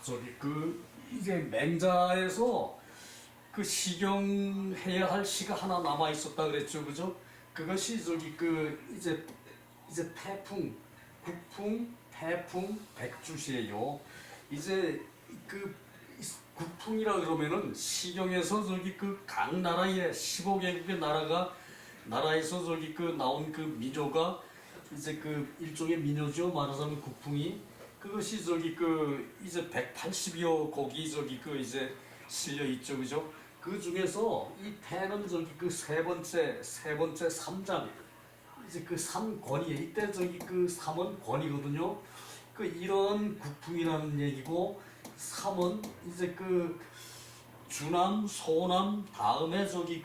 저기 이제 맹자에서 그 시경해야 할 시가 하나 남아 있었다 그랬죠, 그죠? 그것이 저기 이제 태풍, 국풍, 태풍, 백주시예요. 이제 그 국풍이라 그러면은 시경에서 저기 각 나라의 15개국의 나라에서 저기 나온 민요가 이제 일종의 민요죠. 말하자면 국풍이 그것이 저기 이제 180여 곡이 저기 이제 실려 있죠, 그죠? 그 중에서 이 태는 저기 세 번째 3장 이제 3권이에요. 이때 저기 3은 권이거든요. 이런 국풍이라는 얘기고 3은 이제 주남, 소남 다음에 저기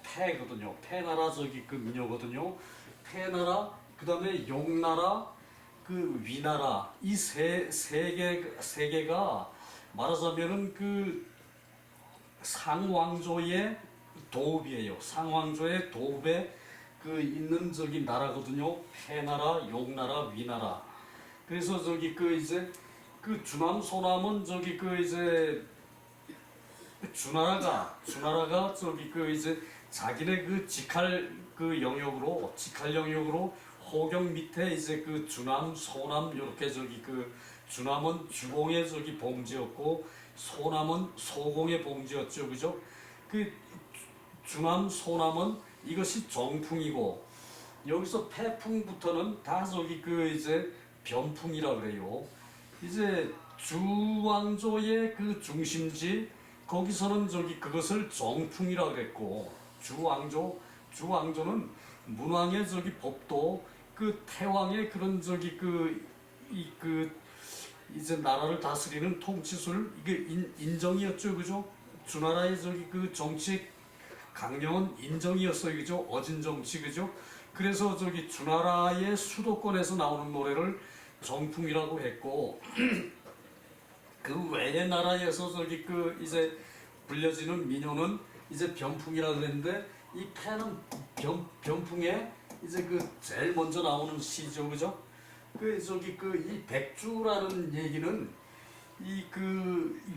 패거든요. 패나라 저기 민요거든요. 패나라 그다음에 용나라 위나라 이 세 개가 말하자면은 상왕조의 도읍이에요. 상왕조의 도읍에 있는 저기 나라거든요. 패나라, 용나라, 위나라. 그래서 저기 이제 주남 소남은 저기 이제 주나라가 저기 이제 자기네 직할 영역으로 호경 밑에 이제 주남 소남 이렇게 저기 주남은 주공의 저기 봉지였고 소남은 소공의 봉지였죠, 그죠? 주남 소남은 이것이 정풍이고 여기서 태풍부터는 다 저기 이제 변풍이라 그래요. 이제 주왕조의 중심지 거기서는 저기 그것을 정풍이라 그랬고 주왕조는 문왕의 저기 법도 태왕의 그런 저기 이제 나라를 다스리는 통치술 이게 인정이었죠, 그죠? 주나라의 저기 정치 강령은 인정이었어요, 그죠? 어진 정치, 그죠? 그래서 저기 주나라의 수도권에서 나오는 노래를 정풍이라고 했고 그 외의 나라에서 저기 이제 불려지는 민요는 이제 변풍이라 그랬는데 이 패는 변풍에 이제 제일 먼저 나오는 시죠, 그죠? 이 백주라는 얘기는 이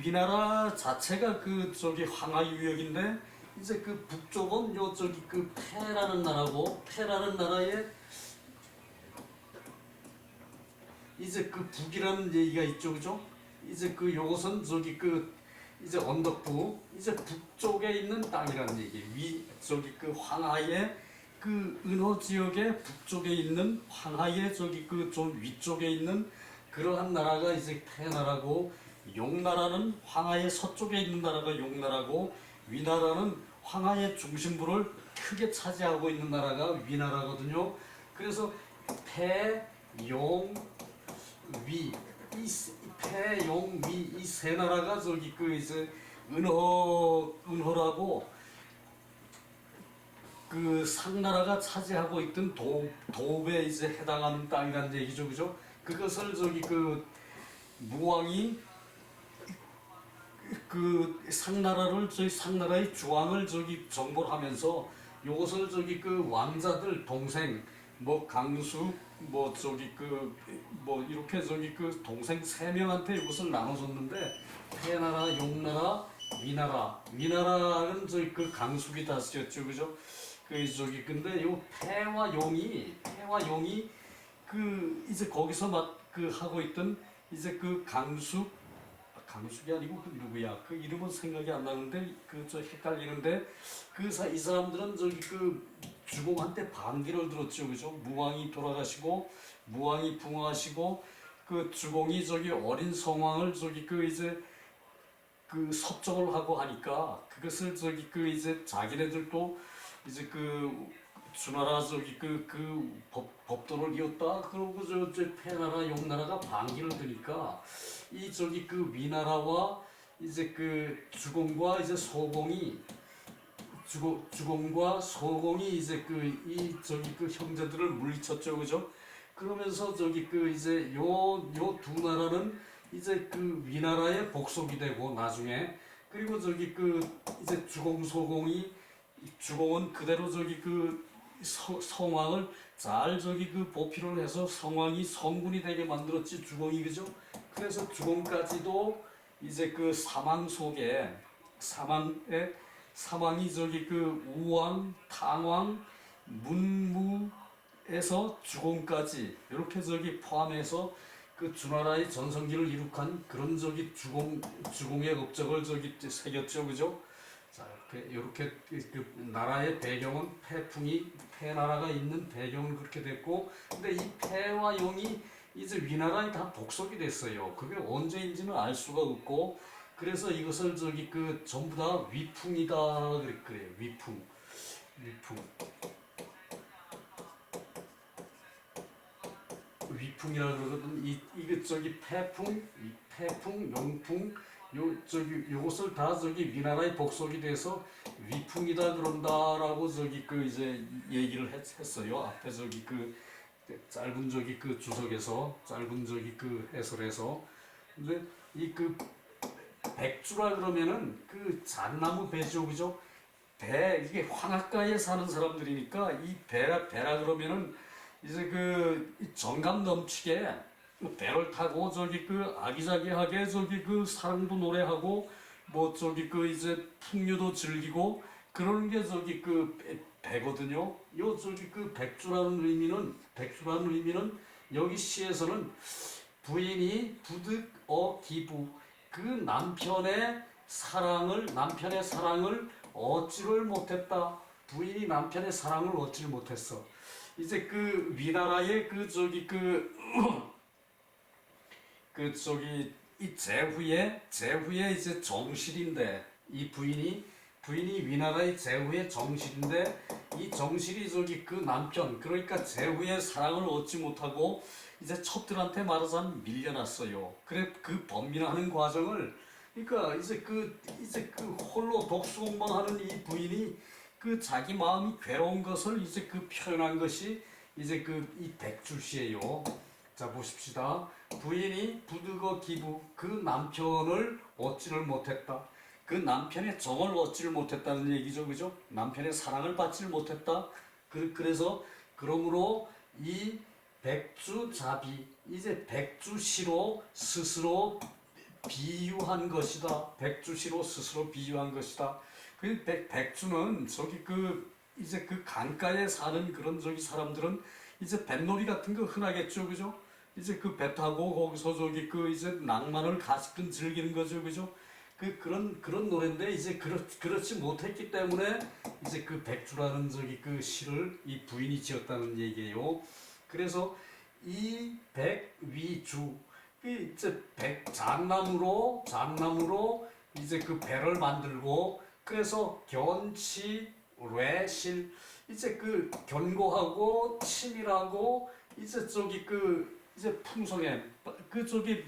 위나라 자체가 저기 황하 유역인데 이제 북쪽은 요 저기 패라는 나라고 패라는 나라에 이제 북이라는 얘기가 있죠, 그죠? 이제 요것은 저기 이제 언덕부 이제 북쪽에 있는 땅이라는 얘기. 저기 황하의 은호 지역의 북쪽에 있는 황하의 저기 좀 위쪽에 있는 그러한 나라가 이제 태나라고 용나라는 황하의 서쪽에 있는 나라가 용나라고 위나라는 황하의 중심부를 크게 차지하고 있는 나라가 위나라거든요. 그래서 태, 용, 위, 태, 용, 위 이 세 나라가 저기 이제 은호라고 상나라가 차지하고 있던 도읍에 이제 해당하는 땅이라는 얘기죠, 그죠? 그것을 저기 무왕이 상나라를 저희 상나라의 주왕을 저기 정벌 하면서 요것을 저기 왕자들 동생 뭐 강수 뭐 저기 뭐 이렇게 저기 동생 3명한테 이것을 나눠줬는데 태나라, 용나라, 위나라는 저기 강숙이 다스렸죠, 그죠? 저기 근데 요 태와 용이 이제 거기서 하고 있던 이제 강숙이 아니고 누구야? 이름은 생각이 안 나는데 저 헷갈리는데 이 사람들은 저기 주공한테 반기를 들었죠, 그죠? 무왕이 돌아가시고 무왕이 붕어하시고 주공이 저기 어린 성왕을 저기 이제 섭정을 하고 하니까 그것을 저기 이제 자기네들도 이제 주나라 저기 법도를 이었다 그러고 저 패나라 용나라가 반기를 드니까 이 저기 위나라와 이제 주공과 이제 소공이 주공과 소공이 이제 이 저기 형제들을 물리쳤죠, 그죠? 그러면서 저기 이제 요 두 나라는 이제 위나라의 복속이 되고 나중에 그리고 저기 이제 주공은 그대로 저기 성왕을 잘 저기 보필을 해서 성왕이 성군이 되게 만들었지 주공이, 그죠? 그래서 죽음까지도 이제 그 사망 속에 사망이 저기 그 우왕, 탕왕, 문무에서 죽음까지 이렇게 저기 포함해서 그 주나라의 전성기를 이룩한 그런 저기 주공의 업적을 저기 새겼죠, 그죠? 자, 이렇게 그 나라의 배경은 폐나라가 있는 배경은 그렇게 됐고, 근데 이 폐와 용이 이제 위나라에 다 복속이 됐어요. 그게 언제인지는 알 수가 없고, 그래서 이것을 저기 그 전부 다 위풍이다 그래요. 위풍. 위풍이라 그러거든. 이거 저기 태풍, 용풍, 요것을 다 저기 위나라의 복속이 돼서 위풍이다 그런다라고 저기 그 이제 얘기를 했어요. 앞에 저기 그 짧은 저기 그 주석에서 짧은 저기 그 해설에서. 근데 이 그 백주라 그러면은 그 잣나무 배죠, 그죠? 이게 황하가에 사는 사람들이니까 이 배라 그러면은 이제 그 정감 넘치게 배를 타고 저기 그 아기자기하게 저기 그 사랑도 노래하고 뭐 저기 그 이제 풍류도 즐기고 그러는 게 저기 그 배거든요. 요 저기 그 백주라는 의미는 여기 시에서는 부인이 부득어 기부 그 남편의 사랑을 얻지를 못했다. 부인이 남편의 사랑을 얻지를 못했어. 이제 그 위나라의 그 저기 그 저기 이 제후의 이제 정실인데 이 부인이 위나라의 제후의 정실인데 이 정실이 저기 그 남편 그러니까 제후의 사랑을 얻지 못하고 이제 첩들한테 말하자면 밀려났어요. 그래 그 번민하는 과정을 그러니까 이제 그 홀로 독수공방하는 이 부인이 그 자기 마음이 괴로운 것을 이제 그 표현한 것이 이제 그 이 백주시예요. 자 보십시다. 부인이 부득어 기부 그 남편을 얻지를 못했다. 그 남편의 정을 얻지를 못했다는 얘기죠, 그죠? 남편의 사랑을 받지를 못했다. 그래서 그러므로 이 백주자비 이제 백주시로 스스로 비유한 것이다. 백주시로 스스로 비유한 것이다. 그 백주는 저기 그 이제 그 강가에 사는 그런 저기 사람들은 이제 뱃놀이 같은 거 흔하겠죠, 그죠? 이제 그 배 타고 거기서 저기 그 이제 낭만을 가슴 즐기는 거죠, 그죠? 그런 노래인데 이제 그렇지 못했기 때문에 이제 그 백주라는 저기 그 시를 이 부인이 지었다는 얘기예요. 그래서 이 백위주 이제 잣나무로 이제 그 배를 만들고 그래서 견치 뢰실 이제 그 견고하고 치밀하고 이제 저기 그 이제 풍성해 그 저기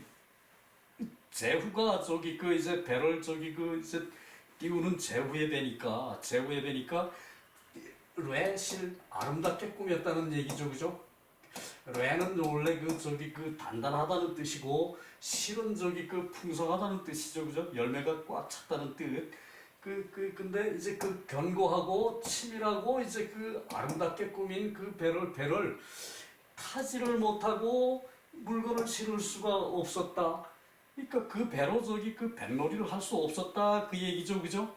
제후가 저기 그 이제 배를 저기 그 이제 띄우는 제후의 배니까 뢰실 아름답게 꾸몄다는 얘기죠, 그죠? 뢰는 원래 그 저기 그 단단하다는 뜻이고 실은 저기 그 풍성하다는 뜻이죠, 그죠? 열매가 꽉 찼다는 뜻. 근데 이제 그 견고하고 치밀하고 이제 그 아름답게 꾸민 그 배를 타지를 못하고 물건을 실을 수가 없었다. 그러니까 그 배로 저기 그 뱃놀이를 할 수 없었다 그 얘기죠, 그죠?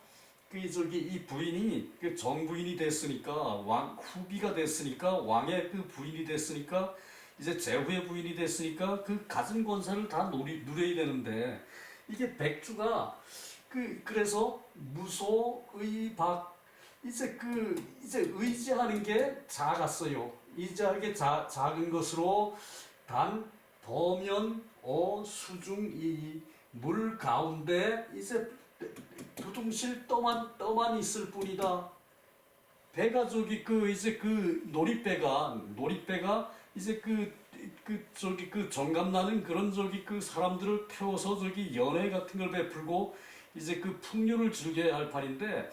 그 저기 이 부인이 그 정부인이 됐으니까 왕 후비가 됐으니까 왕의 그 부인이 됐으니까 이제 제후의 부인이 됐으니까 그 가진 권세를 다 누려야 되는데 이게 백주가 그래서 무소의박 이제 이제 의지하는 게 작았어요. 의지하는 게 작은 것으로 단 도면 수중이 물 가운데 이제 두둥실 떠만 있을 뿐이다. 배가 저기 그 이제 그 놀이배가 이제 저기 그 정감나는 그런 저기 그 사람들을 태워서 저기 연회 같은 걸 베풀고 이제 그 풍류를 즐겨야 할 판인데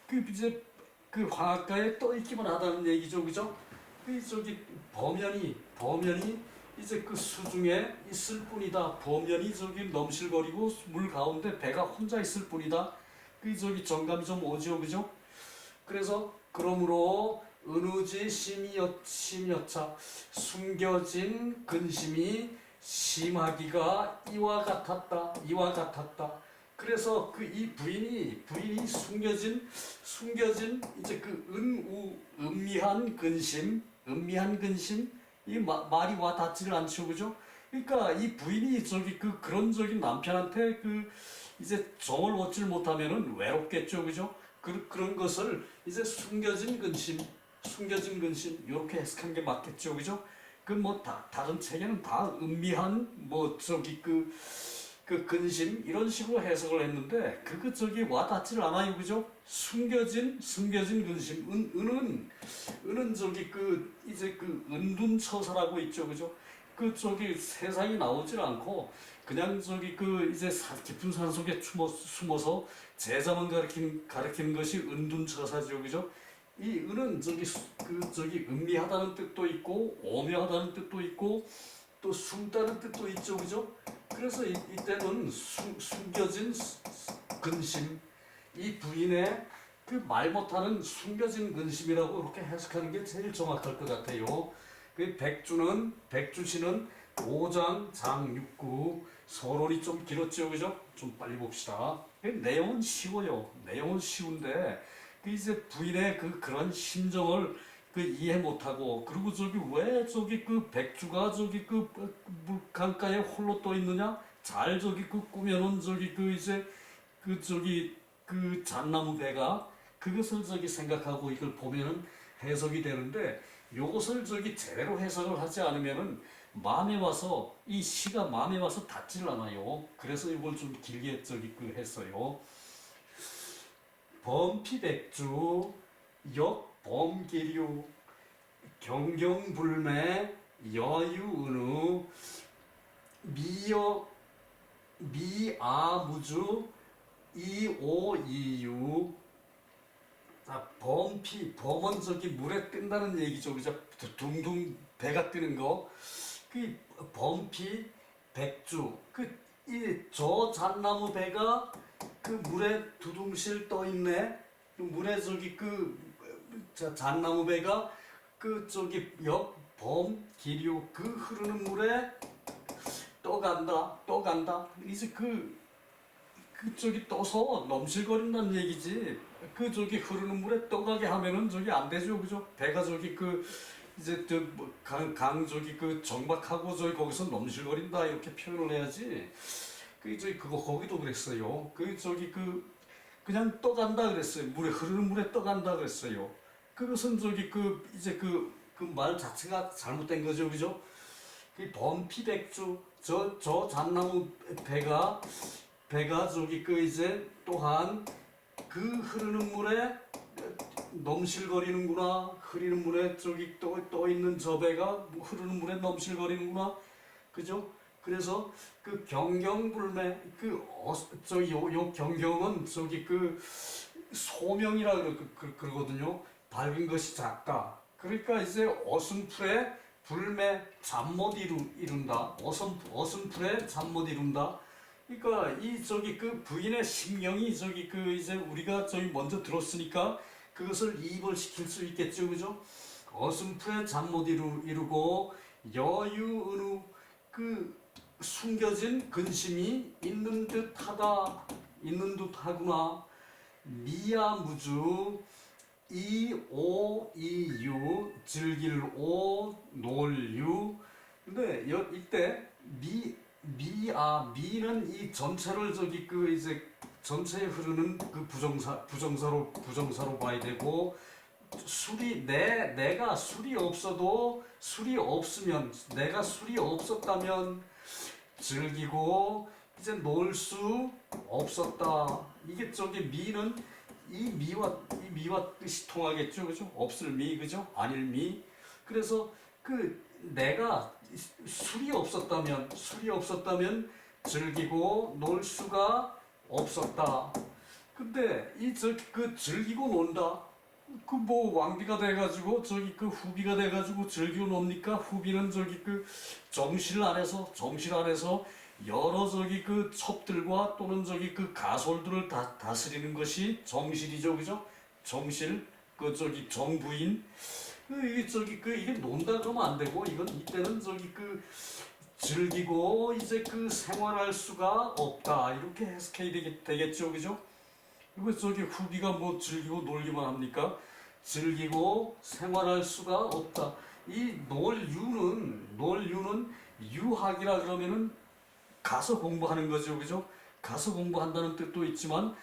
그 이제 그 황하가에 떠 있기만 하다는 얘기죠, 그죠? 그 저기 범연이 이제 그 수중에 있을 뿐이다. 범연이 저기 넘실거리고 물 가운데 배가 혼자 있을 뿐이다. 그 저기 정감이 좀 오죠, 그죠? 그래서 그러므로 은우지 심여차 숨겨진 근심이 심하기가 이와 같았다. 이와 같았다. 그래서 그 이 부인이 숨겨진 이제 그 은미한 근심 이 말이 와 닿지를 않죠, 그죠? 그러니까 이 부인이 저기 그 그런 저기 남편한테 그 이제 정을 얻질 못하면은 외롭겠죠, 그죠? 그런 것을 이제 숨겨진 근심 이렇게 해석한 게 맞겠죠, 그죠? 그 뭐 다른 책에는 다 은미한 뭐 저기 그 근심 이런 식으로 해석을 했는데 그거 저기 와닿지를 않아요, 그죠? 숨겨진 근심 은은 저기 그 이제 그 은둔처사라고 있죠, 그죠? 그 저기 세상이 나오질 않고 그냥 저기 그 이제 깊은 산 속에 숨어서 제자만 가리키는 것이 은둔처사죠, 그죠? 이 은은 저기 은미하다는 뜻도 있고 오묘하다는 뜻도 있고 또 숨다는 뜻도 있죠, 그죠? 그래서 이때는 숨겨진 근심, 이 부인의 그 말 못하는 숨겨진 근심이라고 이렇게 해석하는 게 제일 정확할 것 같아요. 그 백주시는 5장 장육구 서론이 좀 길었죠, 그죠? 좀 빨리 봅시다. 내용은 쉬워요. 내용은 쉬운데 그 이제 부인의 그런 심정을 그 이해 못하고 그리고 저기 왜 저기 그 백주가 저기 그 물강가에 홀로 떠 있느냐? 잘 저기 그 꾸며놓은 저기 그 이제 그 저기 그 잣나무 배가 그것을 저기 생각하고 이걸 보면은 해석이 되는데 요것을 저기 제대로 해석을 하지 않으면은 마음에 와서 이 시가 마음에 와서 닿지를 않아요. 그래서 이걸 좀 길게 저기 그 했어요. 범피백주 역범계류 경경불매 여유은우 미아무주 이오이유. 자, 범은 저기 물에 뜬다는 얘기죠, 그죠? 둥둥 배가 뜨는 거. 그 범피 백주 이 저 잣나무 배가 그 물에 두둥실 떠 있네. 물에 저기 잣나무 배가 그 저기 역범 기류 그 흐르는 물에 떠간다. 이제 저기 떠서 넘실거린다는 얘기지. 그 저기 흐르는 물에 떠가게 하면은 저기 안 되죠, 그죠? 배가 저기 이제 강 저기 정박하고 저기 거기서 넘실거린다 이렇게 표현을 해야지. 저기 거기도 그랬어요. 저기 그냥 떠간다 그랬어요. 흐르는 물에 떠간다 그랬어요. 그것은 저기 이제 말 자체가 잘못된 거죠, 그죠? 범피백주 저 잣나무 배가 저기 이제 또한 그 흐르는 물에 넘실거리는구나. 흐르는 물에 저기 떠 있는 저 배가 흐르는 물에 넘실거리는구나. 그죠? 그래서 경경불매 요 경경은 저기 소명이라 그러거든요. 밝은 것이 작다. 그러니까 이제 어슴풀에 불매 잠 못 이룬다. 어슴풀에 잠 못 이룬다. 그러니까 이 저기 부인의 심경이 저기 이제 우리가 저기 먼저 들었으니까 그것을 이입을 시킬 수 있겠죠, 그죠? 어슴풀에 잠 못 이루고 여유은우 숨겨진 근심이 있는 듯하구나. 미야무주 이오이유 즐길오 놀유. 근데 이때 미는 이 전체를 저기 이제 전체에 흐르는 부정사로 봐야 되고 내가 술이 없었다면 즐기고 이제 놀 수 없었다. 이게 저기 미는 이 미와 뜻이 통하겠죠, 그죠? 없을 미, 그죠? 아닐 미. 그래서 내가 술이 없었다면 즐기고 놀 수가 없었다. 근데 즐기고 논다. 왕비가 돼가지고 후비가 돼가지고 즐기고 놉니까? 후비는 정실 안에서 여러 첩들과 또는 가솔들을 다스리는 것이 정실이죠, 그죠? 정실 정부인. 이게 논다 그러면 안 되고 이때는 즐기고 이제 그 생활할 수가 없다 이렇게 해석해야 되겠죠, 그죠? 이거 저기 후비가 뭐 즐기고 놀기만 합니까? 즐기고 생활할 수가 없다. 이 놀유는 유학이라 그러면은 가서 공부하는 거죠, 그죠? 가서 공부한다는 뜻도 있지만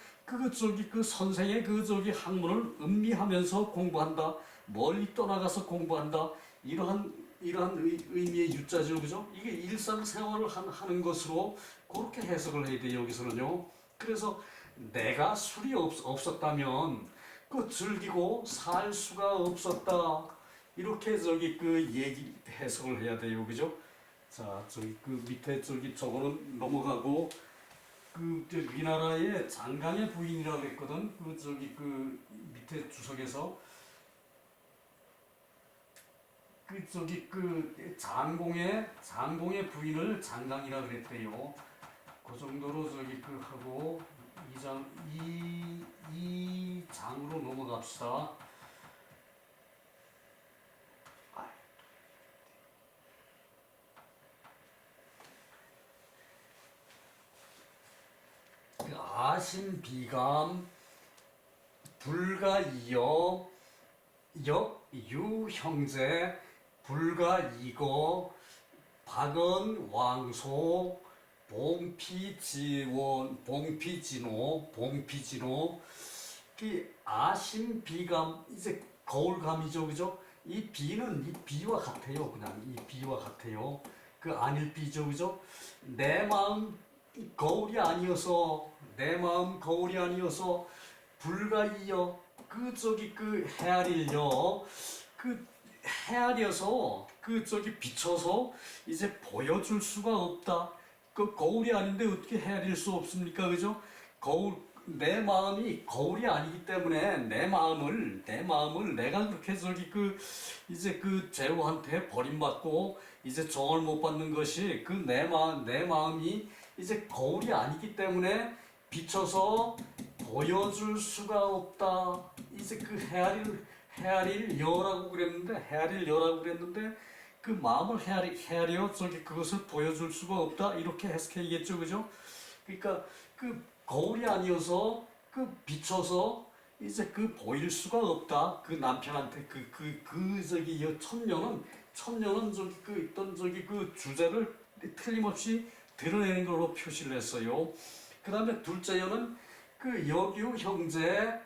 저기 그 선생의 저기 학문을 음미하면서 공부한다, 멀리 떠나가서 공부한다 이러한 의미의 유자죠, 그죠? 이게 일상생활을 하는 것으로 그렇게 해석을 해야 돼요, 여기서는요. 그래서 내가 술이 없었다면 즐기고 살 수가 없었다 이렇게 저기 얘기 해석을 해야 돼요, 그죠? 자, 저기 밑에 저기 저거는 넘어가고 위나라의 장강의 부인이라고 했거든. 저기 밑에 주석에서 저기 장공의 부인을 장강이라 그랬대요. 그 정도로 저기 하고 이 장으로 넘어갑시다. 아신비감 불가이여 역유형제 불가이거 박언왕소 봉피진호 아신비감 이제 거울감이죠, 그죠? 이 비와 같아요. 그냥 이 비와 같아요. 아닐 비죠, 그죠? 내 마음 거울이 아니어서 불가이여 헤아리려 헤아려서 저기 비춰서 이제 보여줄 수가 없다. 거울이 아닌데 어떻게 헤아릴 수 없습니까, 그죠? 내 마음이 거울이 아니기 때문에 내 마음을 내가 그렇게 저기 이제 제후한테 버림받고 이제 정을 못 받는 것이 내 마음이 이제 거울이 아니기 때문에 비춰서 보여줄 수가 없다. 이제 헤아릴 여라고 그랬는데 마음을 헤아려 저기 그것을 보여줄 수가 없다 이렇게 해석해야겠죠, 그죠? 그러니까 거울이 아니어서 비춰서 이제 보일 수가 없다. 남편한테 저기 천녀는 저기 있던 저기 주제를 틀림없이 드러내는 걸로 표시를 했어요. 그 다음에 둘째 여는 여규 형제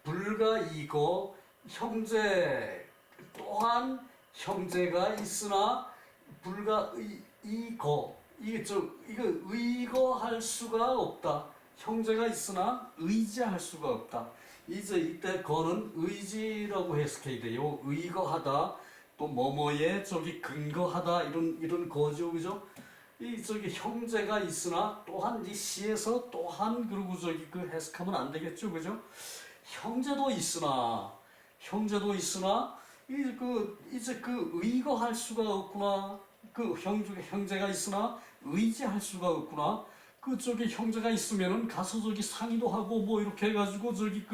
불가이거 형제 또한 형제가 있으나 불가이거 이거 의거할 수가 없다. 형제가 있으나 의지할 수가 없다. 이때 거는 의지라고 해석해야 돼요. 의거하다 또 뭐뭐에 저기 근거하다 이런 거죠, 그죠? 저기 형제가 있으나 또한 이 시에서 또한 그리고 저기 해석하면 안 되겠죠, 그죠? 형제도 있으나 이제 의거할 수가 없구나. 형제가 있으나 의지할 수가 없구나. 저기 형제가 있으면은 가서 저기 상의도 하고 뭐 이렇게 해가지고 저기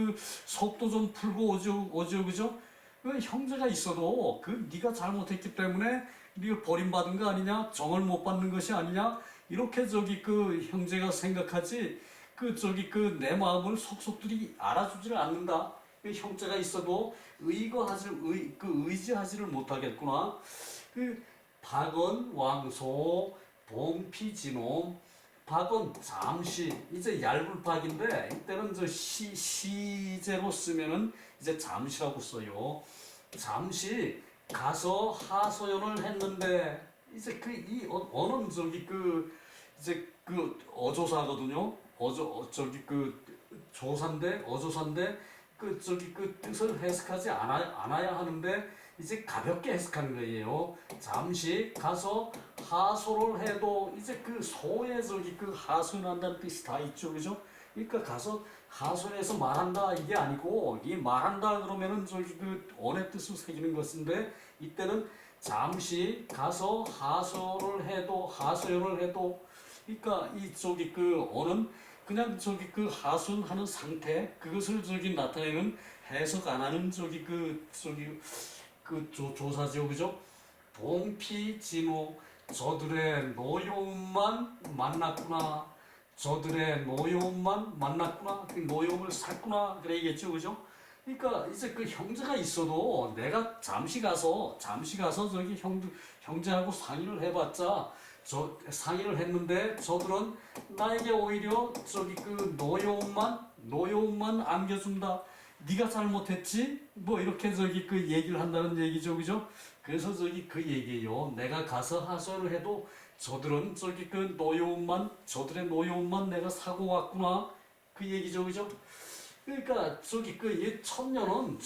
속도 좀 풀고 오죠, 그죠? 형제가 있어도 네가 잘못했기 때문에 네가 버림받은 거 아니냐, 정을 못 받는 것이 아니냐 이렇게 저기 형제가 생각하지 저기 내 마음을 속속들이 알아주지를 않는다. 형제가 있어도 의지하지를 못하겠구나. 박언 왕소 봉피진호 박은 잠시 이제 얇은 박인데 이때는 시제로 쓰면은 이제 잠시라고 써요. 잠시 가서 하소연을 했는데 이제 이 어는 저기 이제 어조사거든요. 저기 조사인데 어조사인데 저기 뜻을 해석하지 않아야 하는데 이제 가볍게 해석하는 거예요. 잠시 가서 하소를 해도 이제 소에 저기 하소연한다는 뜻이 다 있죠, 그죠? 그러니까 가서 하소연해서 말한다 이게 아니고 이 말한다 그러면은 저기 언의 뜻을 새기는 것인데 이때는 잠시 가서 하소연을 해도 그러니까 이 저기 언은 그냥 저기 하소연하는 상태 그것을 저기 나타내는 해석 안 하는 저기 조사죠, 그죠? 봉피진호 저들의 노여움만 만났구나. 저들의 노여움만 만났구나. 그 노여움을 샀구나. 그래야겠죠, 그죠? 그러니까 이제 그 형제가 있어도 내가 잠시 가서 저기 형제하고 상의를 해봤자 상의를 했는데 저들은 나에게 오히려 저기 그 노여움만 안겨준다. 네가 잘못했지? 뭐 이렇게 저기 그 얘기를 한다는 얘기죠, 그죠? 그래서 저기 그 얘기예요. 내가 가서 하소연을 해도 저들은 저기 저들의 노여움만 내가 사고 왔구나. 그 얘기죠, 그죠? 그러니까 저기 그 천녀는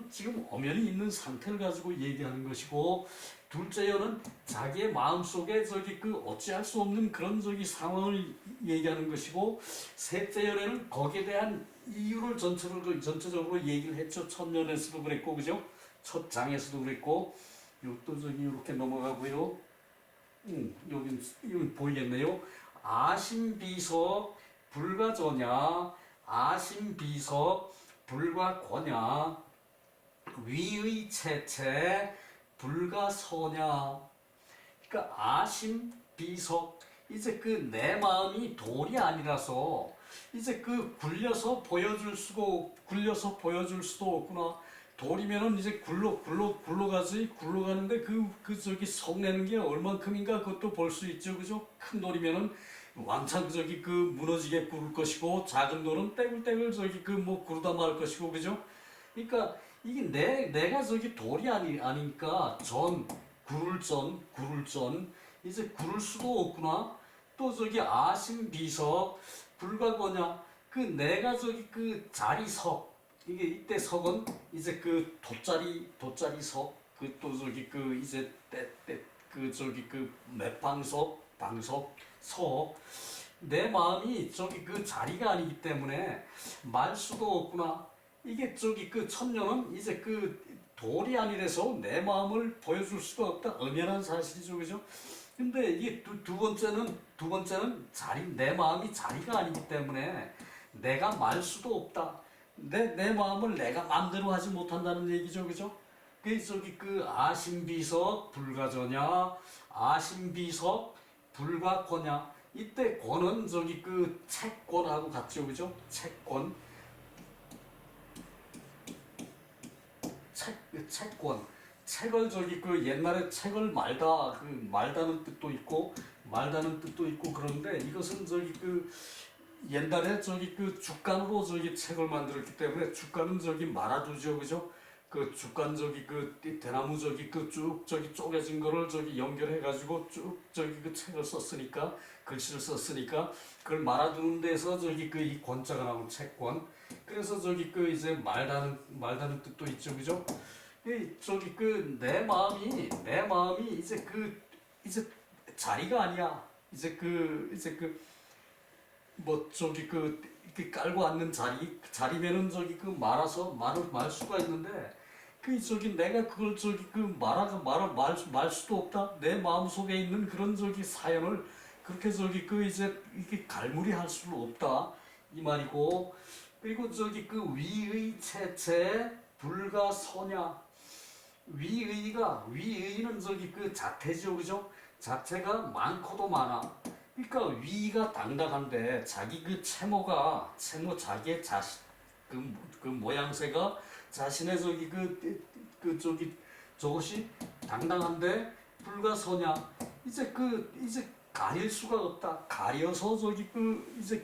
지금 엄연히 있는 상태를 가지고 얘기하는 것이고, 둘째 여는 자기의 마음속에 저기 그 어찌할 수 없는 그런 저기 상황을 얘기하는 것이고, 셋째 열에는 거기에 대한 이유를 전체적으로 얘기를 했죠. 천년에서도 그랬고, 그죠? 첫 장에서도 그랬고, 또 저기 이렇게 넘어가고요. 여기 보이겠네요. 아심비석 불가저냐, 아심비석 불가거냐, 위의 채채 불가서냐. 그러니까 아심비석, 이제 그 내 마음이 돌이 아니라서 이제 그 굴려서 보여줄 수도 없구나. 돌이면은 이제 굴러가는데 저기 성내는 게 얼만큼인가 그것도 볼 수 있죠, 그죠? 큰 돌이면은 왕창 저기 그 무너지게 구를 것이고, 작은 돌은 떼굴떼굴 저기 그 뭐 구르다 말 것이고, 그죠? 그러니까 이게 내가 저기 돌이 아니니까 구를 전 이제 구를 수도 없구나. 또 저기 아심비석 불가거냐, 그 내가 저기 그 자리석, 이게 이때 석은 이제 그 돗자리석, 그 또 저기 그 이제 그 저기 그 방석 석, 내 마음이 저기 그 자리가 아니기 때문에 말 수도 없구나. 이게 저기 그 천녀는 이제 그 돌이 아니라서 내 마음을 보여줄 수가 없다. 엄연한 사실이죠, 그죠? 근데 이게 두 번째는 내 마음이 자리가 아니기 때문에 내가 말 수도 없다. 내 마음을 내가 마음대로 하지 못한다는 얘기죠, 그죠? 그 저기 그 아심비석 불가저냐, 아심비석 불가거냐. 이때 권은 저기 그 채권하고 같죠, 그죠? 채권. 책을 저기 그 옛날에 책을 말다는 뜻도 있고 그런데, 이것은 저기 그 옛날에 저기 그 죽간으로 저기 책을 만들었기 때문에, 죽간은 저기 말아두죠, 그죠? 그 죽간 저기 그 대나무 저기 그 쭉 저기 쪼개진 거를 저기 연결해 가지고 쭉 저기 그 책을 썼으니까, 글씨를 썼으니까 그걸 말아두는 데서 저기 그 이 권자가 나온 채권. 그래서 저기 그 이제 말다는 뜻도 있죠, 그죠? 이 저기 그 내 마음이 이제 자리가 아니야. 이제 그 뭐 저기 그 깔고 앉는 자리면은 저기 그 말을 말 수가 있는데, 그 저기 내가 그걸 저기 그 말 수도 없다. 내 마음 속에 있는 그런 저기 사연을 그렇게 저기 그 이제 이렇게 갈무리할 수는 없다, 이 말이고. 그리고 저기 그 위의 채채 불가서냐. 위의는 저기 그 자태죠, 그죠? 자체가 많고도 많아. 그러니까 위가 당당한데 자기 그 자기의 그 모양새가 자신의 저기 저기 저것이 당당한데 불가서냐. 이제 가릴 수가 없다. 가려서 저기 이제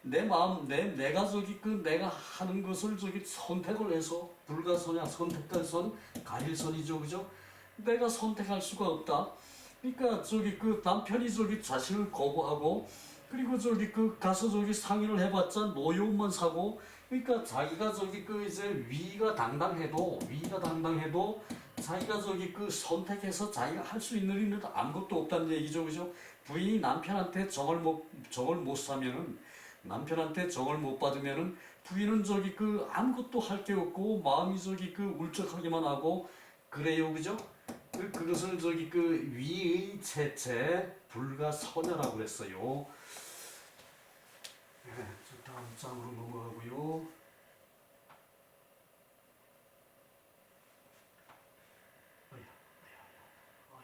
내 마음, 내가 저기 내가 하는 것을 저기 선택을 해서 불가서냐. 선택할 선, 가릴 선이죠, 그죠? 내가 선택할 수가 없다. 그러니까 저기 남편이 저기 자신을 거부하고, 그리고 저기 가서 저기 상의를 해봤자 노여움만 사고. 그러니까 자기가 저기 이제 위가 당당해도 자기가 저기 선택해서 자기가 할 수 있는 일은 아무것도 없다는 얘기죠, 그죠? 부인이 남편한테 정을 못 사면은, 남편한테 정을 못 받으면은 부인은 저기 아무것도 할 게 없고 마음이 저기 울적하기만 하고 그래요, 그죠? 그것을 저기 위의 채채 불가서냐라고 그랬어요. 네, 다음 장으로 넘어가고요. 어야, 어야, 어야, 어야.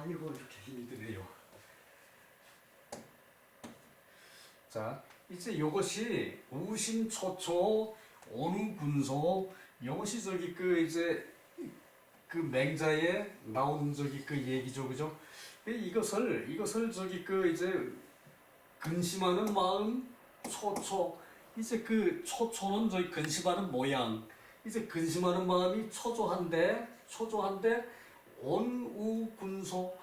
아이고 이렇게 힘이 드네요. 자, 이제 요것이 우심초초 어느 군소 요것이 저기 그 이제 그 맹자에 나온 저기 그 얘기죠, 그죠? 이것을 저기 그 이제 근심하는 마음 초초 이제 그 초초는 저기 근심하는 모양 이제 근심하는 마음이 초조한데 온우군소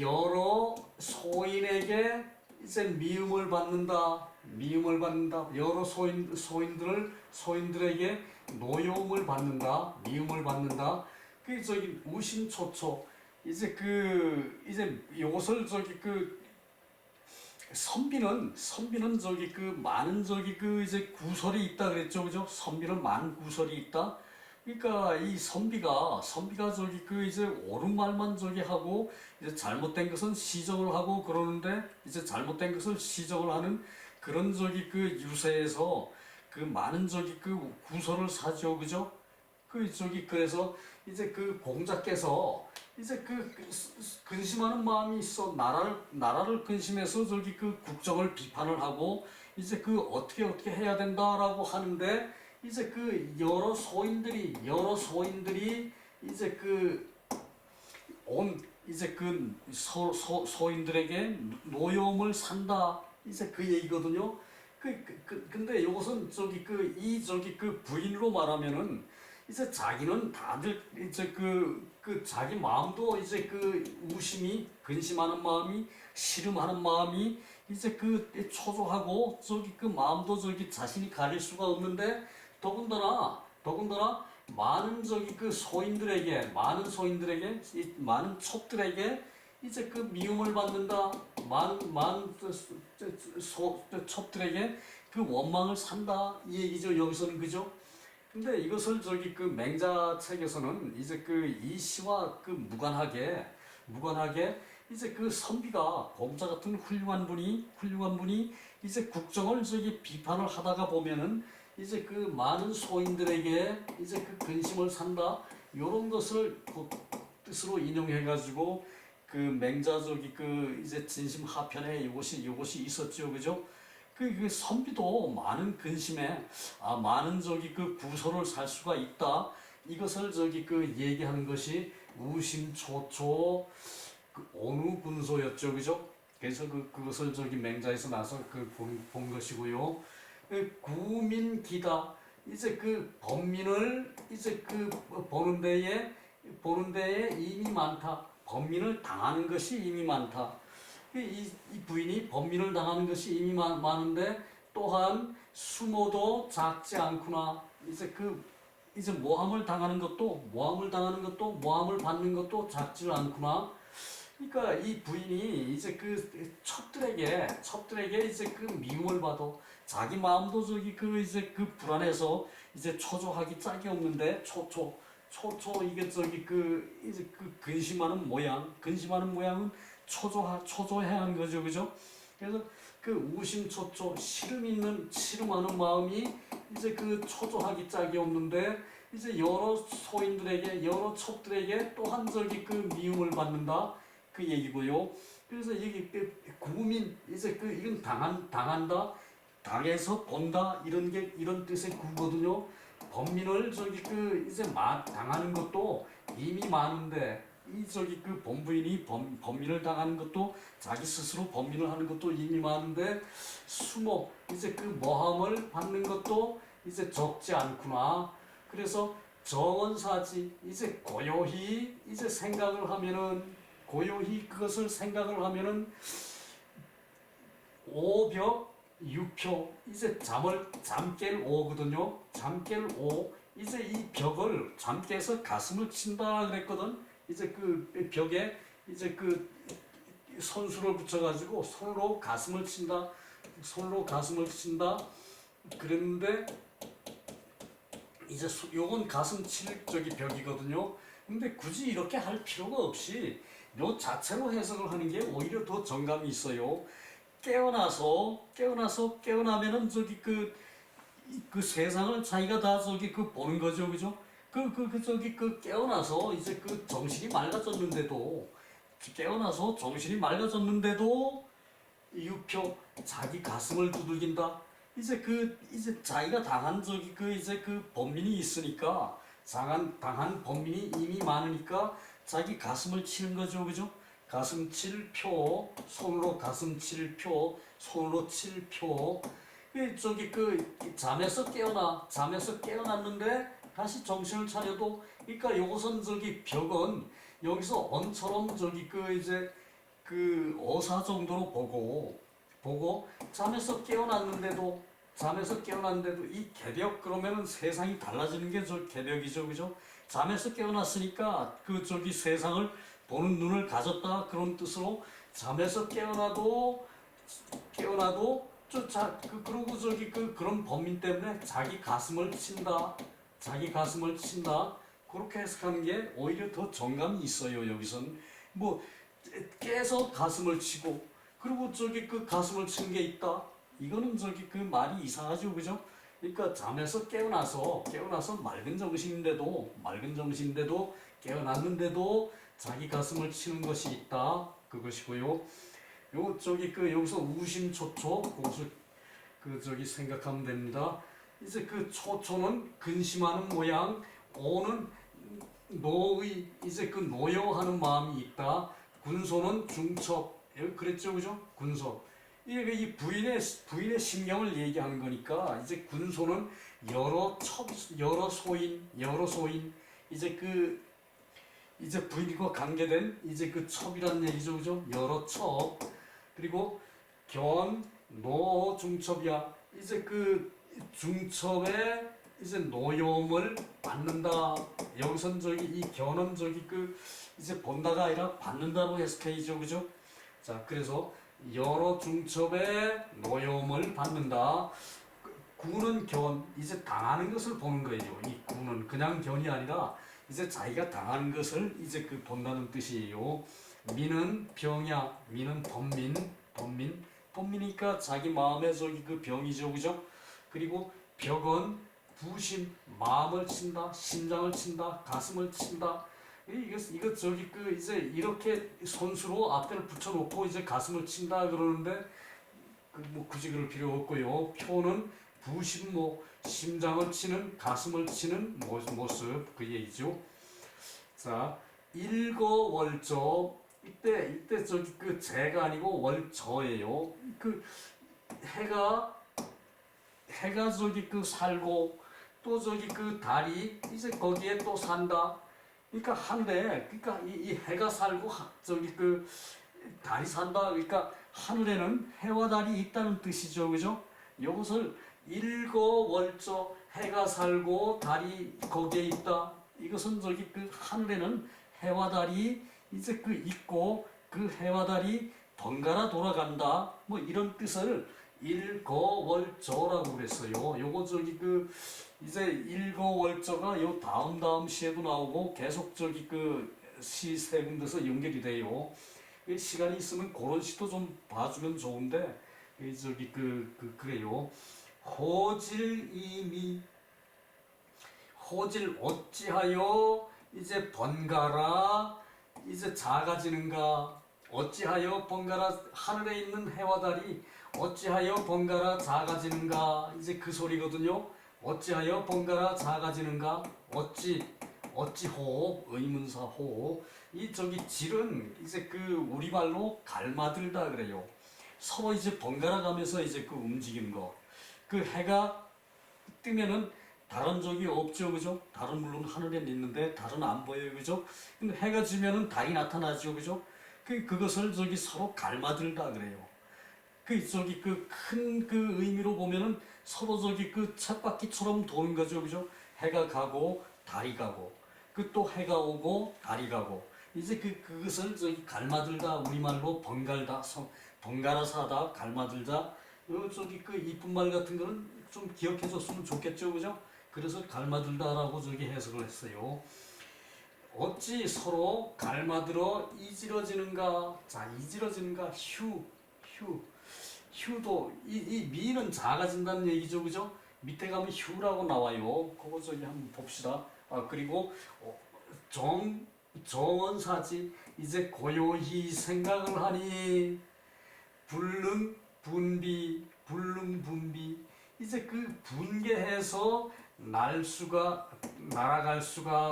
여러 소인에게 이제 미움을 받는다 여러 소인들에게 노여움을 받는다 미움을 받는다 그 저기 우심초초 이제 요것을 저기 그 선비는 저기 그 많은 저기 그 이제 구설이 있다 그랬죠, 그죠? 선비는 많은 구설이 있다. 그러니까 이 선비가 저기 그 이제 옳은 말만 저기 하고 이제 잘못된 것은 시정을 하고 그러는데 이제 잘못된 것을 시정을 하는 그런 저기 그 유세에서 그 많은 저기 그 구설을 사죠, 그죠? 그 저기 그래서 이제 그 공자께서 이제 그 근심하는 마음이 있어 나라를 근심해서 저기 그 국정을 비판을 하고 이제 그 어떻게 해야 된다라고 하는데 이제 그 여러 소인들이 이제 그 온 이제 그 소인들에게 노여움을 산다 이제 그 얘기거든요. 근데 이것은 저기 저기 그 부인으로 말하면은 이제 자기는 다들 이제 그 자기 마음도 이제 그 우심이 근심하는 마음이 씨름하는 마음이 이제 그 초조하고 저기 그 마음도 저기 자신이 가릴 수가 없는데 더군다나 많은 저기 그 많은 첩들에게 이제 그 미움을 받는다 많은 첩들에게 그 원망을 산다 이 얘기죠 여기서는 그죠? 근데 이것을 저기 그 맹자 책에서는 이제 그 이 시와 그 무관하게 이제 그 선비가 공자 같은 훌륭한 분이 이제 국정을 저기 비판을 하다가 보면은 이제 그 많은 소인들에게 이제 그 근심을 산다 요런 것을 그 뜻으로 인용해 가지고 그 맹자 저기 그 이제 진심 하편에 요것이 있었죠 그죠? 그 선비도 많은 근심에 많은 저기 그 구설을 살 수가 있다. 이것을 저기 그 얘기하는 것이 우심초초 그 어느 군소였죠, 그죠? 그래서 그것을 저기 맹자에서 나서 본 것이고요. 구민기다 이제 그 범민을 이제 그 보는 데에 이미 많다. 범민을 당하는 것이 이미 많다. 이 부인이 범민을 당하는 것이 이미 많은데 또한 수모도 작지 않구나. 이제 모함을 당하는 것도 모함을 받는 것도 작지 않구나. 그러니까 이 부인이 이제 그 첩들에게 이제 그 미움을 받아 자기 마음도 저기 그 이제 그 불안해서 이제 초조하기 짝이 없는데 초조 이게 저기 그 이제 그 근심하는 모양은 초조해야 하는 거죠, 그죠? 그래서 그 우심초초 씨름하는 마음이 이제 그 초조하기 짝이 없는데 이제 여러 여러 첩들에게 또한 저기 그 미움을 받는다 그 얘기고요. 그래서 이게 구민 이제 그 이건 당한다, 당해서 본다 이런 뜻의 구거든요. 범민을 저기 그 이제 당하는 것도 이미 많은데 이 저기 그 범부인이 범민을 당하는 것도 자기 스스로 범민을 하는 것도 이미 많은데 수모 이제 그 모함을 받는 것도 이제 적지 않구나. 그래서 정언사지 이제 고요히 이제 그것을 생각을 하면은 오벽 유표 이제 잠 깰 오거든요. 잠 깰 오 이제 이 벽을 잠 깨서 가슴을 친다 그랬거든. 이제 그 벽에 이제 그 손수를 붙여가지고 손으로 가슴을 친다. 그랬는데 이제 요건 가슴 칠 저기 벽이거든요. 근데 굳이 이렇게 할 필요가 없이 요 자체로 해석을 하는 게 오히려 더 정감이 있어요. 깨어나면은 저기 그 세상을 자기가 다 저기 그 보는 거죠, 그죠? 저기 그 깨어나서 이제 그 정신이 맑아졌는데도 깨어나서 정신이 맑아졌는데도 유표 자기 가슴을 두들긴다. 이제 자기가 당한 적이 이제 범민이 있으니까 당한 범민이 이미 많으니까 자기 가슴을 치는 거죠, 그죠? 가슴 칠 표, 손으로 가슴 칠 표, 손으로 칠 표. 잠에서 깨어났는데 다시 정신을 차려도, 그러니까 요것은 벽은 여기서 언처럼 이제 어사 정도로 보고 잠에서 깨어났는데도 이 개벽, 그러면은 세상이 달라지는 게 개벽이죠, 그죠? 잠에서 깨어났으니까 세상을 보는 눈을 가졌다, 그런 뜻으로 잠에서 깨어나도 그러고 그런 범민 때문에 자기 가슴을 친다. 그렇게 해석하는 게 오히려 더 정감이 있어요. 여기선 뭐 깨서 가슴을 치고, 그리고 가슴을 치는 게 있다. 이거는 말이 이상하죠, 그죠? 그러니까 잠에서 깨어나서 맑은 정신인데도 깨어났는데도 자기 가슴을 치는 것이 있다. 그것이고요. 여기서 우심초초 생각하면 됩니다. 이제 초초는 근심하는 모양, 오는 노의 노여하는 마음이 있다. 군소는 중첩, 그랬죠, 그죠? 군소. 이 부인의 신경을 얘기하는 거니까, 이제 군소는 여러 소인, 이제 부인과 관계된 첩이라는 얘기죠, 그죠? 여러 첩. 그리고 노 중첩이야. 이제 중첩의 이제 노여움을 받는다. 여기선 이 견은 이제 본다가 아니라 받는다로 해석해야죠, 그죠? 자, 그래서 여러 중첩의 노여움을 받는다. 구는 이제 당하는 것을 보는 거예요. 이 구는 그냥 견이 아니라 이제 자기가 당하는 것을 이제 본다는 뜻이에요. 미는 병이야. 미는 범민이니까 자기 마음의 병이죠, 그죠? 그리고 벽은 부심, 마음을 친다, 심장을 친다, 가슴을 친다. 이거 이제 이렇게 손수로 앞에를 붙여놓고 이제 가슴을 친다 그러는데, 뭐 굳이 그럴 필요 없고요. 표는 부심, 심장을 치는, 가슴을 치는 모습, 그 얘기죠. 자, 일거월조. 이때 재가 아니고 월저예요. 해가 살고, 또 달이 이제 거기에 또 산다. 그러니까 하늘에, 이 해가 살고 달이 산다. 그러니까 하늘에는 해와 달이 있다는 뜻이죠, 그죠? 이것을 일거월조, 해가 살고 달이 거기에 있다. 이것은 하늘에는 해와 달이 이제 있고, 해와 달이 번갈아 돌아간다. 뭐 이런 뜻을 일거월조라고 그랬어요. 요거 이제 일거월조가 요 다음 시에도 나오고 계속 시 세 군데서 연결이 돼요. 시간이 있으면 그런 시도 좀 봐주면 좋은데, 그래요. 호질이미, 호질 어찌하여 이제 번갈아 이제 작아지는가. 어찌하여 번갈아, 하늘에 있는 해와 달이 어찌하여 번갈아 작아지는가. 이제 그 소리거든요. 어찌하여 번갈아 작아지는가. 어찌 의문사 호흡. 이 질은 이제 우리말로 갈마들다 그래요. 서로 이제 번갈아 가면서 이제 움직이는 거. 해가 뜨면은 달은 없죠, 그죠? 달은 물론 하늘에 있는데 달은 안 보여요, 그죠? 근데 해가 지면은 달이 나타나죠, 그죠? 그것을 서로 갈마들다 그래요. 큰 의미로 보면은 서로 쳇바퀴처럼 도는 거죠, 그죠? 해가 가고 달이 가고, 또 해가 오고 달이 가고, 이제 그것을 갈마들다, 우리말로 번갈아 사다, 갈마들다. 이쁜 말 같은 거는 좀 기억해줬으면 좋겠죠, 그죠? 그래서 갈마들다라고 해석을 했어요. 어찌 서로 갈마들어 이지러지는가. 자, 이지러지는가. 휴도 이 미는 작아진다는 얘기죠, 그죠? 밑에 가면 휴라고 나와요. 그거 한번 봅시다. 그리고 정원사지 이제 고요히 생각을 하니 불능분비 이제 그 분개해서 날아갈 수가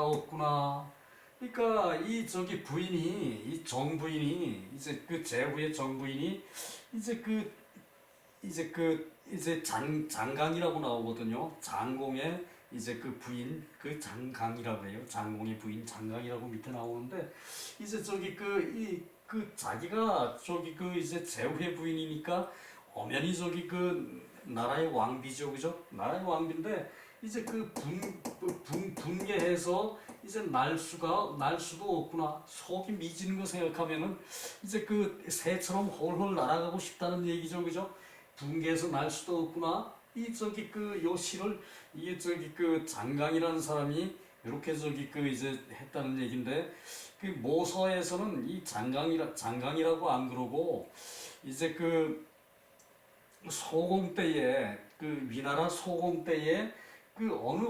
없구나. 그러니까 이 저기 부인이 이 정부인이 이제 그 제후의 정부인이 이제 그 이제 장강이라고 나오거든요. 장공의 이제 그 부인 그 장강이라고 해요. 장공의 부인 장강이라고 밑에 나오는데 이제 저기 그 자기가 저기 그 이제 제후의 부인이니까 엄연히 저기 그 나라의 왕비죠, 그죠? 나라의 왕비인데 이제 분개해서 이제 날 수도 없구나. 속이 미지는 거 생각하면은 이제 그 새처럼 홀홀 날아가고 싶다는 얘기죠, 그죠? 분개해서 날 수도 없구나. 이 저기 그 요 시를 이게 저기 그 장강이라는 사람이 이렇게 저기 그 이제 했다는 얘긴데 그 모서에서는 이 장강이라고 안 그러고 이제 그 소공 때에 그 위나라 소공 때에 그 어느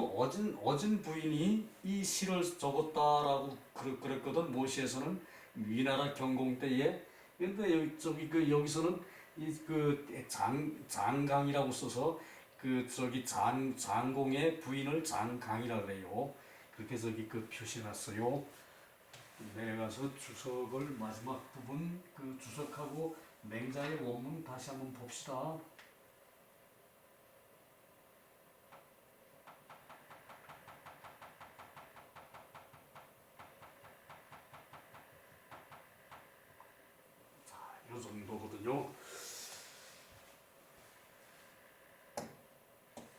어진 부인이 이 시를 적었다라고 그랬거든. 모시에서는 위나라 경공 때에. 근데 저기 그 여기서는 이 그 장강이라고 써서 그 저기 장공의 부인을 장강이라 그래요. 그렇게 저기 그 표시해놨어요. 내려가서 주석을 마지막 부분 그 주석하고 맹자의 원문 다시 한번 봅시다. 이 정도거든요.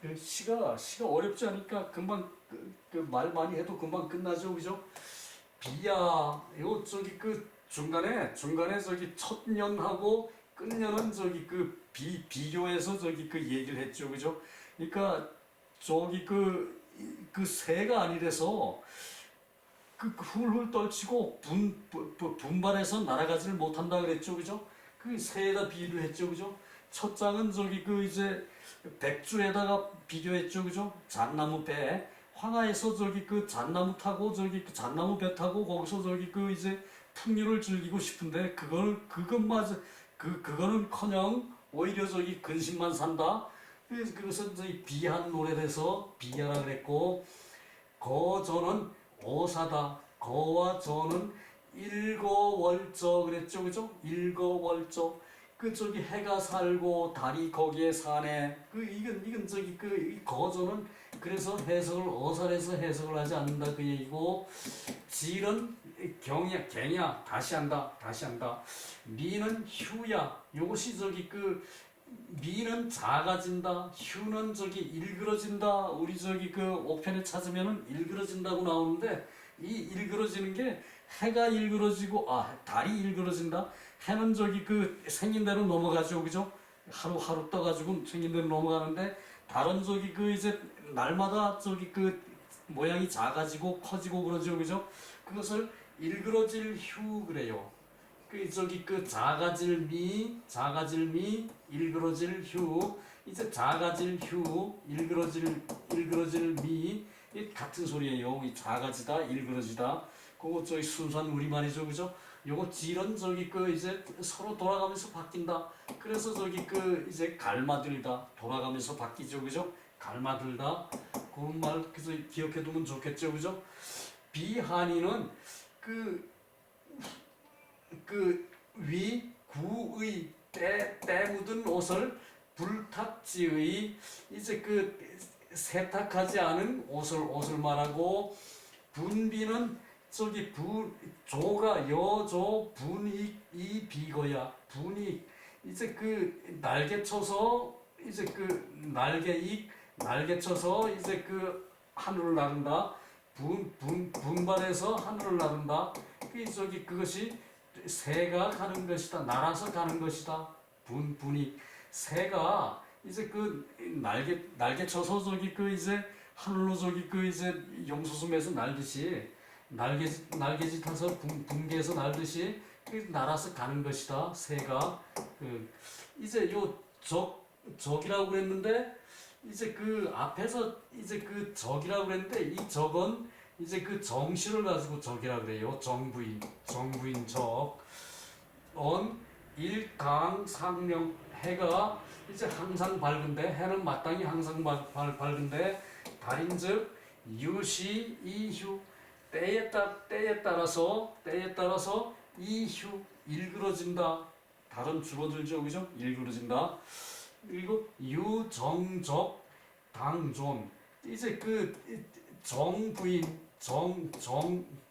그 시가 어렵지 않으니까 금방 말 많이 해도 금방 끝나죠, 그죠? 비야, 요 저기 그 중간에 저기 첫 년하고 끝년은 저기 그 비교해서 저기 그 얘기를 했죠, 그죠? 그러니까 저기 그 새가 아니라서 그 훌훌 떨치고 분발해서 날아가지를 못한다 그랬죠, 그죠? 그 새에다 비유를 했죠, 그죠? 첫 장은 저기 그 이제 백주에다가 비교했죠, 그죠? 잣나무 배 황하에서 저기 그 잣나무 타고 저기 그 잣나무 배 타고 거기서 저기 그 이제 풍류를 즐기고 싶은데 그거는커녕 오히려 저기 근심만 산다. 그래서 저기 비한 노래에서 비하라 그랬고 거저는 오사다. 거와 저는 일거월저 그랬죠, 그죠? 일거월저. 그 저기 해가 살고 달이 거기에 사네. 이건 저기 이 거저는 그래서 해석을 어설해서 해석을 하지 않는다 그 얘기고 질은 갱야 다시 한다. 미는 휴야. 요것이 저기 미는 작아진다. 휴는 저기 일그러진다. 우리 저기 그 옥편에 찾으면은 일그러진다고 나오는데 이 일그러지는 게 해가 일그러지고 달이 일그러진다. 해는 저기 그 생긴 대로 넘어가죠, 그죠? 하루하루 떠가지고 생긴 대로 넘어가는데 달은 저기 그 이제 날마다 저기 그 모양이 작아지고 커지고 그러죠, 그죠? 그것을 일그러질 휴 그래요. 그 저기 그 작아질 미, 일그러질 휴. 이제 작아질 휴, 일그러질 미. 이 같은 소리예요. 이 작아지다, 일그러지다. 그거 저기 순수한 우리말이죠, 그죠? 요거 질은 저기 그 이제 서로 돌아가면서 바뀐다. 그래서 저기 그 이제 갈마들다, 돌아가면서 바뀌죠, 그죠? 갈마들다. 그런 말 그래서 기억해두면 좋겠죠, 그죠? 비한이는 위 구의 때 묻은 옷을 불탁지의 이제 그 세탁하지 않은 옷을 말하고 분비는 저기 조가 여조 분익 이 비거야. 분익 이제 그 날개 쳐서 이제 그 날개 쳐서 이제 그 하늘을 나른다. 분발해서 하늘을 나른다. 저기 그것이 새가 가는 것이다. 날아서 가는 것이다. 분이 새가 이제 그 날개 쳐서 저기 그 이제 하늘로 저기 그 이제 용수섬에서 날듯이 날개짓 타서 분개해서 날듯이 날아서 가는 것이다. 새가 이제 요 적이라고 그랬는데 이제 그 앞에서 이제 그 적이라고 그랬는데 이 적은 이제 그 정씨를 가지고 적이라 그래요. 정부인, 정부인 적. 일당 상령 해가 이제 항상 밝은데 해는 마땅히 항상 밝은데 달인즉 유시 이휴 때에 따라서 이휴 일그러진다. 달은 줄어들죠, 그죠? 일그러진다. 그리고 유정적 당존 이제 그 정부인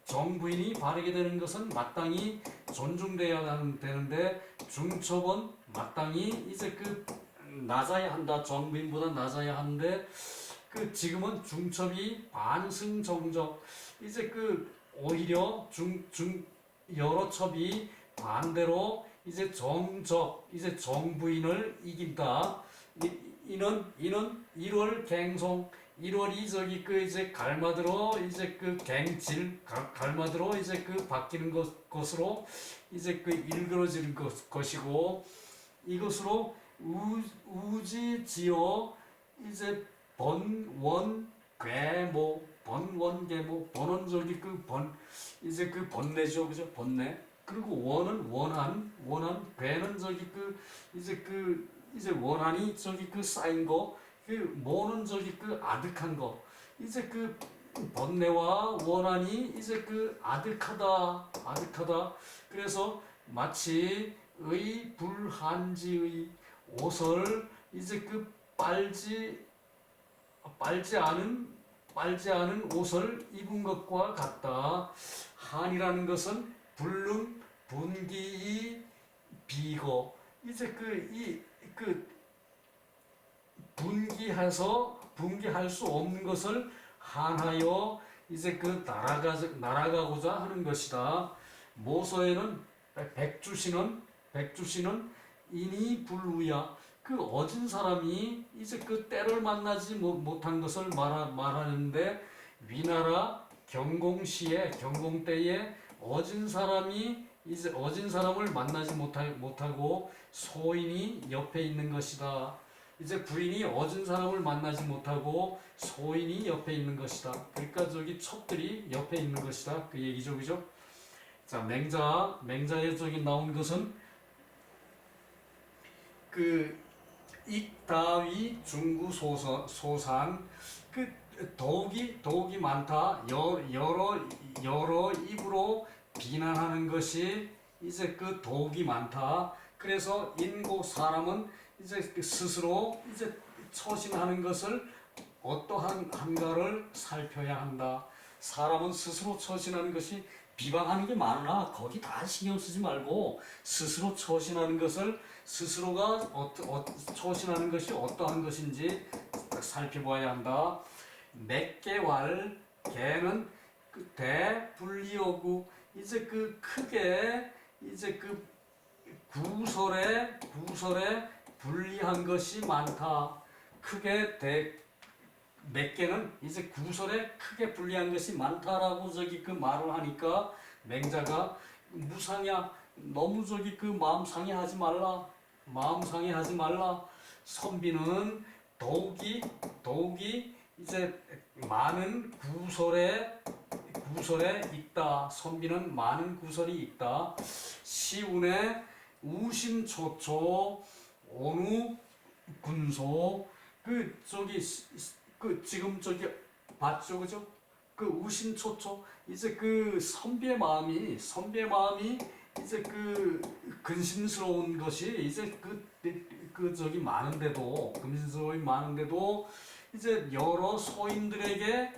정부인이 바르게 되는 것은 마땅히 존중되어야 되는데 중첩은 마땅히 이제 그 낮아야 한다. 정부인보다 낮아야 하는데 그 지금은 중첩이 반승정적 이제 그 오히려 여러 첩이 반대로 이제 정적 이제 정부인을 이긴다. 이는 1월 갱송 1월이 저기 그 이제 갈마들어 이제 그 갱질 갈마들어 이제 그 바뀌는 것으로 이제 그 일그러지는 것이고 이것으로 우지지어 이제 번원 저기 그 이제 그 번뇌죠, 그죠? 번뇌. 그리고 원은 원한 괴는 저기 그 이제 원한이 저기 그 쌓인 거. 그 모는 저기 그 아득한 거 이제 그 번뇌와 원한이 이제 그 아득하다 그래서 마치 불한지의 옷을 이제 그 빨지 않은 옷을 입은 것과 같다. 한이라는 것은 불능 분기이 비거 이제 분기할 수 없는 것을 한하여 이제 그 날아가고자 하는 것이다. 모서에는 백주시는 인이 불우야 그 어진 사람이 이제 그 때를 만나지 못한 것을 말하는데 위나라 경공시에 경공 때에 어진 사람을 만나지 못하고 소인이 옆에 있는 것이다. 이제 부인이 어진 사람을 만나지 못하고 소인이 옆에 있는 것이다. 그러니까 저기 첩들이 옆에 있는 것이다. 그 얘기죠, 그죠? 자, 맹자에 저기 나온 것은 그 익다위 중구 소산 그 더욱이 많다. 여러 입으로 비난하는 것이 이제 그 더욱이 많다. 그래서 인고 사람은 이제 스스로 이제 처신하는 것을 어떠한가를 살펴야 한다. 사람은 스스로 처신하는 것이 비방하는 게 많으나 거기 다 신경 쓰지 말고 스스로 처신하는 것을 스스로가 처신하는 것이 어떠한 것인지 살펴봐야 한다. 맥개왈 개는 그 대분리어구 이제 그 크게 이제 그 구설에 분리한 것이 많다. 몇 개는 이제 구설에 크게 분리한 것이 많다라고 저기 그 말을 하니까 맹자가 무상야 너무 저기 그 마음 상해하지 말라. 선비는 더욱이 이제 많은 구설에 있다. 선비는 많은 구설이 있다. 시운에 우심초초 어느 군소 그 저기 그 지금 저기 봤죠, 그죠? 그 우심초초 이제 그 선비의 마음이 이제 그 근심스러운 것이 이제 그 저기 많은데도 근심스러움이 많은데도 이제 여러 소인들에게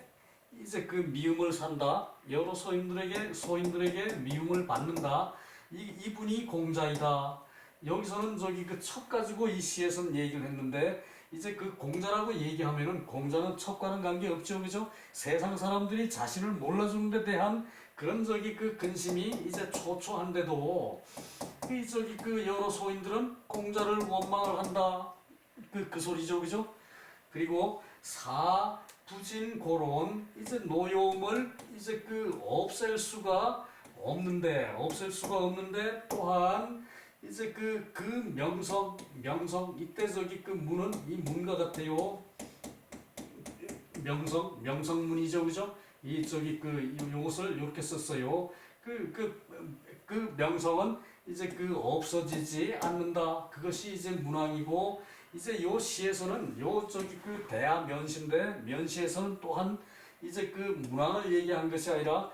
이제 그 미움을 산다. 여러 소인들에게 미움을 받는다. 이분이 공자이다. 여기서는 저기 그 첩 가지고 이 시에서는 얘기를 했는데 이제 그 공자라고 얘기하면은 공자는 첩과는 관계 없죠, 그죠? 세상 사람들이 자신을 몰라주는 데 대한 그런 저기 그 근심이 이제 초초한데도 이 저기 그 여러 소인들은 공자를 원망을 한다. 그 소리죠, 그죠? 그리고 사부진고론 이제 노여움을 이제 그 없앨 수가 없는데 또한 이제 그 명성 이때 저기 그 문은 이 문과 같아요. 명성문이죠, 그죠? 이 저기 요것을 이렇게 썼어요. 그 명성은 이제 없어지지 않는다. 그것이 이제 문왕이고 이제 요 시에서는 요 저기 대하 면시인데 면시에서는 또한 이제 문왕을 얘기한 것이 아니라